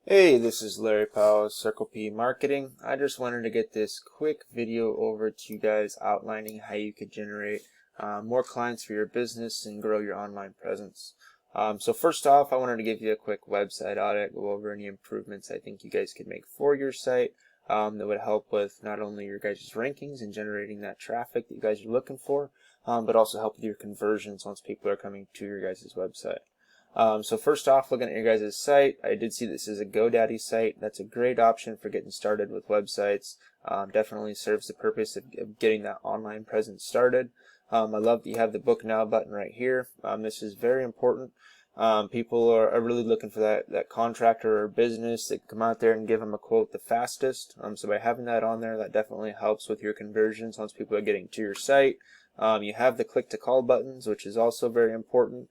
Hey, this is Larry Powell, Circle P Marketing. I just wanted to get this quick video over to you guys outlining how you could generate more clients for your business and grow your online presence. So first off, I wanted to give you a quick website audit, go over any improvements I think you guys could make for your site that would help with not only your guys' rankings and generating that traffic that you guys are looking for, but also help with your conversions once people are coming to your guys' website. So first off, looking at your guys' site, I did see this is a GoDaddy site. That's a great option for getting started with websites. Definitely serves the purpose of getting that online presence started. I love that you have the Book Now button right here. This is very important. People are really looking for that contractor or business that can come out there and give them a quote the fastest. So by having that on there, that definitely helps with your conversions once people are getting to your site. You have the click to call buttons, which is also very important.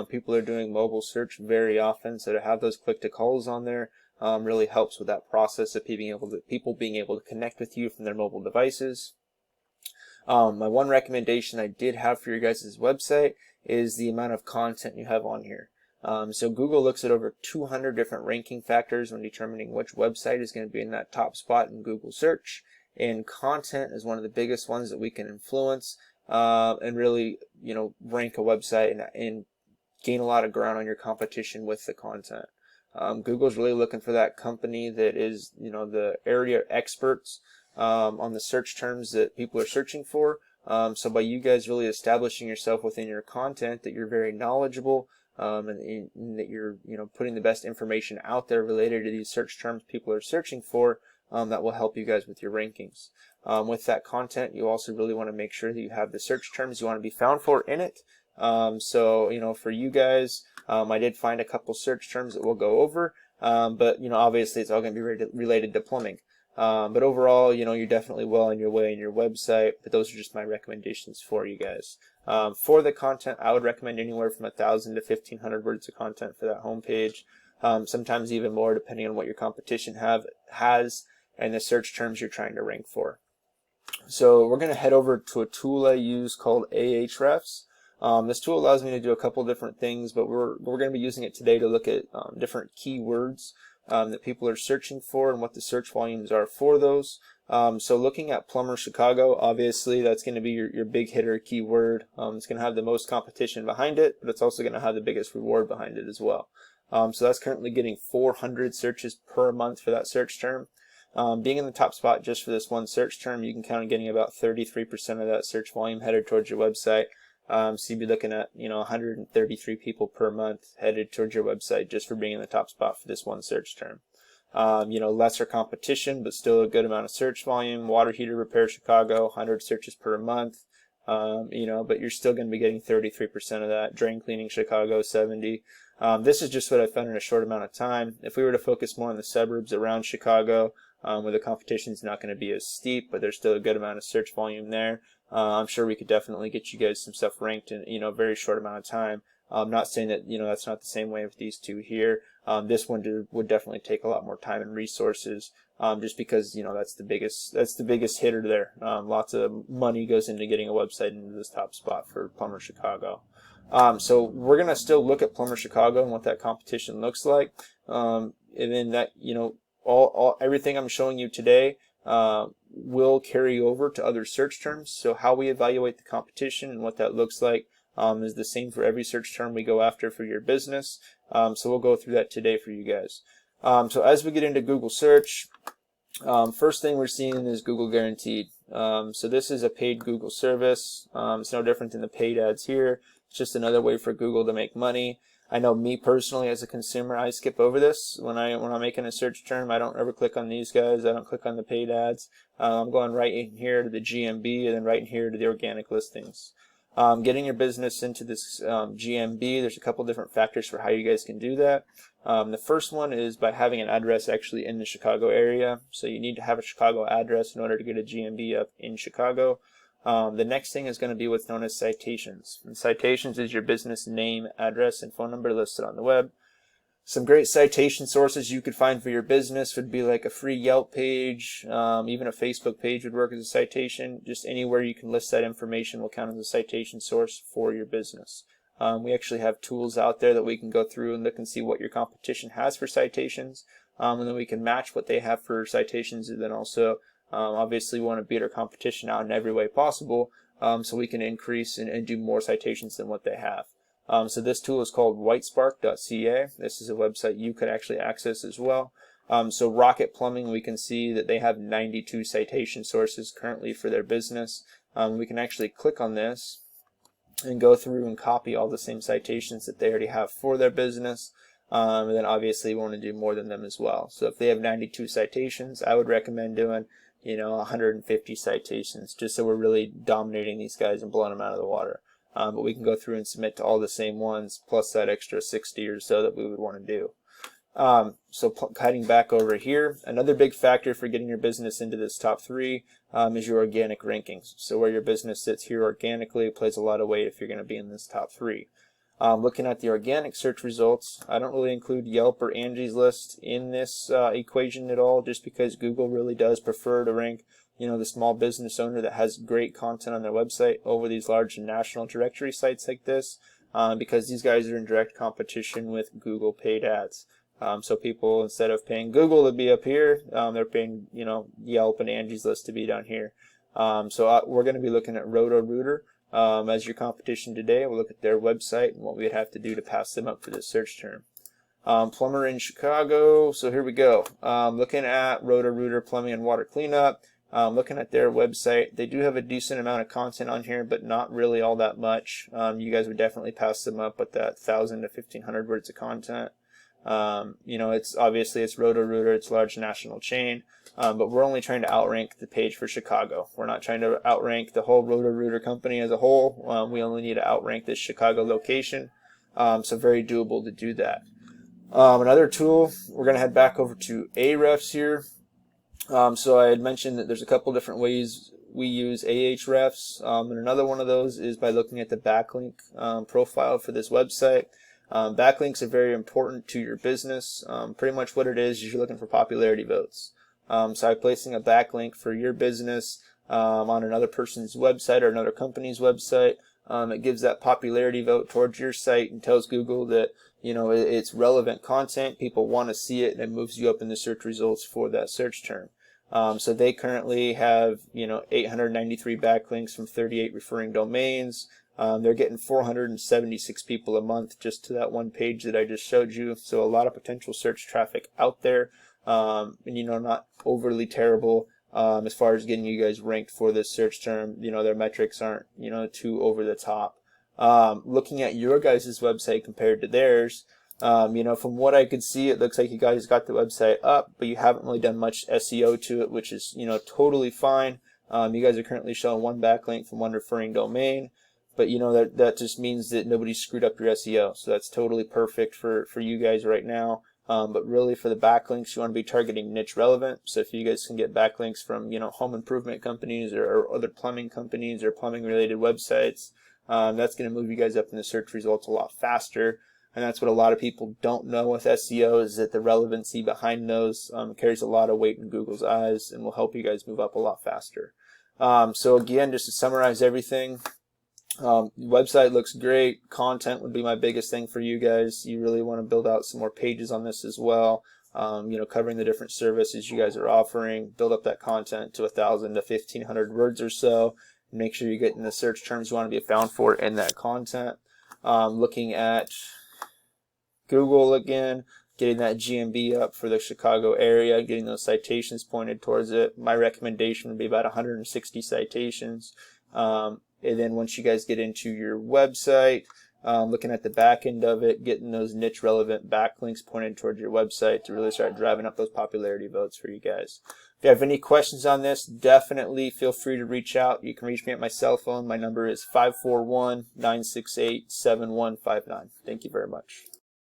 People are doing mobile search very often, so to have those click to calls on there really helps with that process of people being able to connect with you from their mobile devices. My one recommendation I did have for your guys' website is the amount of content you have on here. So Google looks at over 200 different ranking factors when determining which website is going to be in that top spot in Google search, and content is one of the biggest ones that we can influence and really, rank a website and gain a lot of ground on your competition with the content. Google's really looking for that company that is, the area experts on the search terms that people are searching for. So by you guys really establishing yourself within your content that you're very knowledgeable and that you're, putting the best information out there related to these search terms people are searching for, that will help you guys with your rankings. With that content, you also really want to make sure that you have the search terms you want to be found for in it. So, for you guys, I did find a couple search terms that we'll go over, but, obviously it's all going to be related to plumbing. But overall, you're definitely well on your way in your website, but those are just my recommendations for you guys. For the content, I would recommend anywhere from 1,000 to 1,500 words of content for that homepage, sometimes even more depending on what your competition has and the search terms you're trying to rank for. So we're going to head over to a tool I use called Ahrefs. This tool allows me to do a couple different things, but we're going to be using it today to look at different keywords that people are searching for and what the search volumes are for those. So looking at Plumber Chicago, obviously that's going to be your big hitter keyword. It's going to have the most competition behind it, but it's also going to have the biggest reward behind it as well. So that's currently getting 400 searches per month for that search term. Being in the top spot just for this one search term, you can count on getting about 33% of that search volume headed towards your website. So you'd be looking at, 133 people per month headed towards your website just for being in the top spot for this one search term. Lesser competition, but still a good amount of search volume. Water heater repair Chicago, 100 searches per month. But you're still going to be getting 33% of that. Drain cleaning Chicago, 70. This is just what I found in a short amount of time. If we were to focus more on the suburbs around Chicago, where the competition is not going to be as steep, but there's still a good amount of search volume there. I'm sure we could definitely get you guys some stuff ranked in a very short amount of time. I'm not saying that that's not the same way with these two here. This one would definitely take a lot more time and resources, just because that's the biggest hitter there. Lots of money goes into getting a website into this top spot for Plumber Chicago. So we're gonna still look at Plumber Chicago and what that competition looks like, and then that everything I'm showing you today will carry over to other search terms. So how we evaluate the competition and what that looks like is the same for every search term we go after for your business. So we'll go through that today for you guys. So as we get into Google search, first thing we're seeing is Google Guaranteed. So this is a paid Google service. It's no different than the paid ads here. It's just another way for Google to make money. I know me personally as a consumer, I skip over this when I'm making a search term. I don't ever click on these guys. I don't click on the paid ads. I'm going right in here to the GMB and then right in here to the organic listings. Getting your business into this GMB, there's a couple different factors for how you guys can do that. The first one is by having an address actually in the Chicago area. So you need to have a Chicago address in order to get a GMB up in Chicago. The next thing is going to be what's known as citations. And citations is your business name, address, and phone number listed on the web. Some great citation sources you could find for your business would be like a free Yelp page, even a Facebook page would work as a citation. Just anywhere you can list that information will count as a citation source for your business. We actually have tools out there that we can go through and look and see what your competition has for citations, and then we can match what they have for citations, and then also obviously we want to beat our competition out in every way possible, so we can increase and do more citations than what they have. So this tool is called whitespark.ca. This is a website you could actually access as well. So Rocket Plumbing, we can see that they have 92 citation sources currently for their business. We can actually click on this and go through and copy all the same citations that they already have for their business. And then obviously we want to do more than them as well. So if they have 92 citations, I would recommend doing 150 citations, just so we're really dominating these guys and blowing them out of the water. But we can go through and submit to all the same ones, plus that extra 60 or so that we would want to do. So heading back over here, another big factor for getting your business into this top 3 is your organic rankings. So where your business sits here organically plays a lot of weight if you're going to be in this top 3. Looking at the organic search results, I don't really include Yelp or Angie's List in this equation at all, just because Google really does prefer to rank the small business owner that has great content on their website over these large national directory sites like this, because these guys are in direct competition with Google paid ads. So people, instead of paying Google to be up here, they're paying Yelp and Angie's List to be down here. So we're going to be looking at Roto-Rooter as your competition today. We'll look at their website and what we'd have to do to pass them up for this search term. Plumber in Chicago. So here we go. Looking at Roto-Rooter plumbing and water cleanup. Looking at their website, they do have a decent amount of content on here, but not really all that much. You guys would definitely pass them up with that 1,000 to 1,500 words of content. It's obviously it's Roto-Rooter, it's a large national chain, but we're only trying to outrank the page for Chicago. We're not trying to outrank the whole Roto-Rooter company as a whole. We only need to outrank this Chicago location, so very doable to do that. Another tool, we're going to head back over to Ahrefs here. So I had mentioned that there's a couple different ways we use Ahrefs, and another one of those is by looking at the backlink profile for this website. Backlinks are very important to your business. Pretty much what it is you're looking for popularity votes. So by placing a backlink for your business on another person's website or another company's website, it gives that popularity vote towards your site and tells Google that it's relevant content, people want to see it, and it moves you up in the search results for that search term. So they currently have 893 backlinks from 38 referring domains. They're getting 476 people a month just to that one page that I just showed you. So a lot of potential search traffic out there, and not overly terrible as far as getting you guys ranked for this search term. Their metrics aren't too over the top. Looking at your guys' website compared to theirs, from what I could see, it looks like you guys got the website up, but you haven't really done much SEO to it, which is totally fine. You guys are currently showing one backlink from one referring domain, but that just means that nobody screwed up your SEO, so that's totally perfect for you guys right now. But really for the backlinks, you want to be targeting niche relevant. So if you guys can get backlinks from home improvement companies or other plumbing companies or plumbing related websites, that's going to move you guys up in the search results a lot faster. And that's what a lot of people don't know with SEO, is that the relevancy behind those carries a lot of weight in Google's eyes and will help you guys move up a lot faster. So again, just to summarize everything, website looks great. Content would be my biggest thing for you guys. You really want to build out some more pages on this as well. Covering the different services you guys are offering. Build up that content to 1,000 to 1,500 words or so. Make sure you're getting the search terms you want to be found for in that content. Looking at Google again, getting that GMB up for the Chicago area, getting those citations pointed towards it. My recommendation would be about 160 citations. And then once you guys get into your website, looking at the back end of it, getting those niche relevant backlinks pointed towards your website to really start driving up those popularity votes for you guys. If you have any questions on this, definitely feel free to reach out. You can reach me at my cell phone. My number is 541-968-7159. Thank you very much.